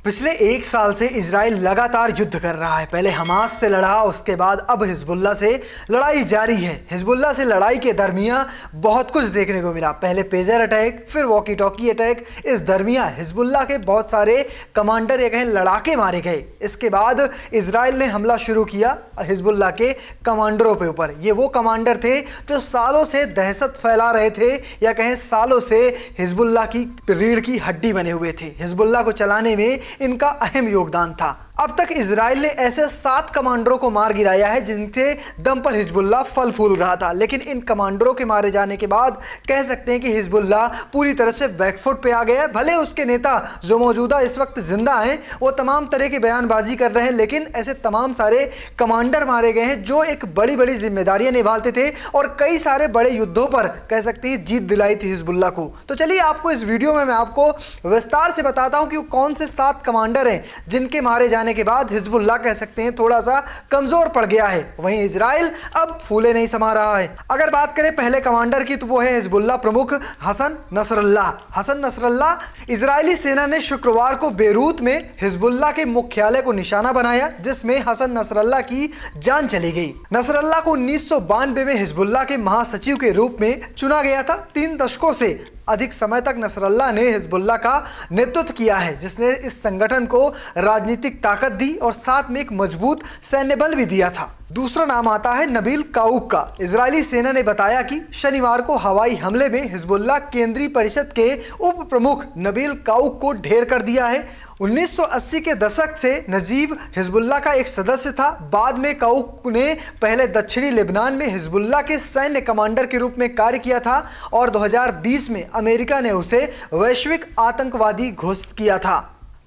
पिछले एक साल से इजराइल लगातार युद्ध कर रहा है। पहले हमास से लड़ा, उसके बाद अब हिजबुल्लाह से लड़ाई जारी है। हिजबुल्लाह से लड़ाई के दरमियान बहुत कुछ देखने को मिला। पहले पेजर अटैक, फिर वॉकी टॉकी अटैक। इस दरमियान हिजबुल्लाह के बहुत सारे कमांडर या कहें लड़ाके मारे गए। इसके बाद इजराइल ने हमला शुरू किया हिजबुल्लाह के कमांडरों के ऊपर। ये वो कमांडर थे जो सालों से दहशत फैला रहे थे, या कहें सालों से हिजबुल्लाह की रीढ़ की हड्डी बने हुए थे। हिजबुल्लाह को चलाने में इनका अहम योगदान था। अब तक इजराइल ने ऐसे 7 कमांडरों को मार गिराया है जिनके दम पर हिजबुल्लाह फल फूल रहा था। लेकिन इन कमांडरों के मारे जाने के बाद कह सकते हैं कि हिजबुल्लाह पूरी तरह से बैकफुट पे आ गया है। भले उसके नेता जो मौजूदा इस वक्त जिंदा हैं वो तमाम तरह की बयानबाजी कर रहे हैं, लेकिन ऐसे तमाम सारे कमांडर मारे गए हैं जो एक बड़ी बड़ी जिम्मेदारियां निभाते थे और कई सारे बड़े युद्धों पर कह सकते हैं जीत दिलाई थी हिजबुल्लाह को। तो चलिए आपको इस वीडियो में मैं आपको विस्तार से बताता हूं कि वो कौन से 7 कमांडर हैं जिनके मारे जाने के बाद हिजबुल्लाह कह सकते हैं थोड़ा सा कमजोर पड़ गया है। वहीं इजराइल अब फूले नहीं समा रहा है। अगर बात करें पहले कमांडर की तो वो है हिजबुल्लाह प्रमुख Hassan Nasrallah. Hassan Nasrallah Israeli सेना ने शुक्रवार को बेरूत में हिजबुल्लाह के मुख्यालय को निशाना बनाया, जिसमें हसन नसरल्लाह की जान चली गई। नसरल्लाह को 1992 में हिजबुल्लाह के महासचिव के रूप में चुना गया था। 3 दशकों से अधिक समय तक नसरल्लाह ने हिजबुल्लाह का नेतृत्व किया है, जिसने इस संगठन को राजनीतिक ताकत दी और साथ में एक मजबूत सैन्य बल भी दिया था। दूसरा नाम आता है नबील काउक का। इजरायली सेना ने बताया कि शनिवार को हवाई हमले में हिजबुल्लाह केंद्रीय परिषद के उप प्रमुख नबील काउक को ढेर कर दिया है। 1980 के दशक से नजीब हिजबुल्लाह का एक सदस्य था। बाद में काउक ने पहले दक्षिणी लेबनान में हिजबुल्लाह के सैन्य कमांडर के रूप में कार्य किया था और 2020 में अमेरिका ने उसे वैश्विक आतंकवादी घोषित किया था।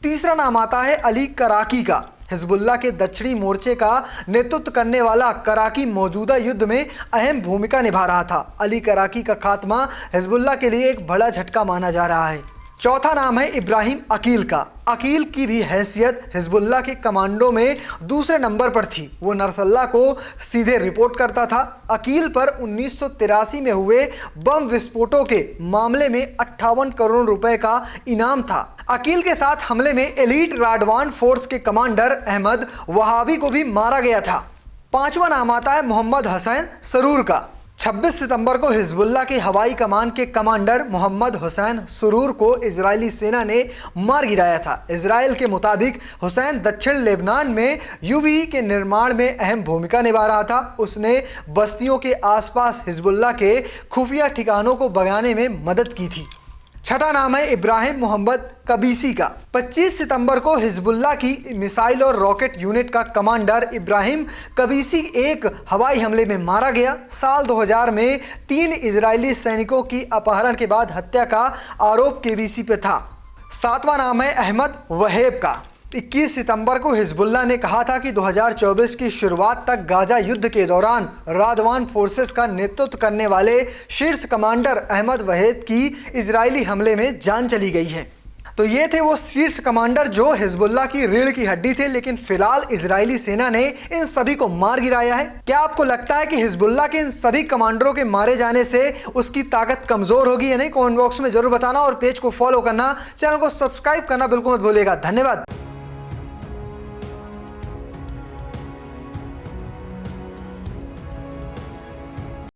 तीसरा नाम आता है अली कराकी का। हिजबुल्लाह के दक्षिणी मोर्चे का नेतृत्व करने वाला कराकी मौजूदा युद्ध में अहम भूमिका निभा रहा था। अली कराकी का खात्मा हिजबुल्लाह के लिए एक बड़ा झटका माना जा रहा है। चौथा नाम है इब्राहिम अकील का। अकील की भी हैसियत हिजबुल्लाह के कमांडो में दूसरे नंबर पर थी। वो नसरल्लाह को सीधे रिपोर्ट करता था। अकील पर 1983 में हुए बम विस्फोटों के मामले में 58 करोड़ रुपए का इनाम था। अकील के साथ हमले में एलीट राडवान फोर्स के कमांडर अहमद वहाबी को भी मारा गया था। 5वां नाम आता है मोहम्मद हुसैन सरूर का। 26 सितंबर को हिजबुल्लाह के हवाई कमान के कमांडर मोहम्मद हुसैन सरूर को इजरायली सेना ने मार गिराया था। इजराइल के मुताबिक हुसैन दक्षिण लेबनान में यूएई के निर्माण में अहम भूमिका निभा रहा था। उसने बस्तियों के आसपास हिजबुल्लाह के खुफिया ठिकानों को भगाने में मदद की थी। छठा नाम है इब्राहिम मोहम्मद कबीसी का। 25 सितंबर को हिजबुल्लाह की मिसाइल और रॉकेट यूनिट का कमांडर इब्राहिम कबीसी एक हवाई हमले में मारा गया। साल 2000 में 3 इजरायली सैनिकों की अपहरण के बाद हत्या का आरोप कबीसी पे था। 7वां नाम है अहमद वहेब का। 21 सितंबर को हिजबुल्लाह ने कहा था कि 2024 की शुरुआत तक गाजा युद्ध के दौरान राडवान फोर्सेस का नेतृत्व करने वाले शीर्ष कमांडर अहमद वहेब की इजरायली हमले में जान चली गई है। तो ये थे वो शीर्ष कमांडर जो हिजबुल्लाह की रीढ़ की हड्डी थे, लेकिन फिलहाल इजरायली सेना ने इन सभी को मार गिराया है। क्या आपको लगता है कि हिजबुल्लाह के इन सभी कमांडरों के मारे जाने से उसकी ताकत कमजोर होगी या नहीं? कमेंट बॉक्स में जरूर बताना और पेज को फॉलो करना, चैनल को सब्सक्राइब करना बिल्कुल मत भूलिएगा। धन्यवाद।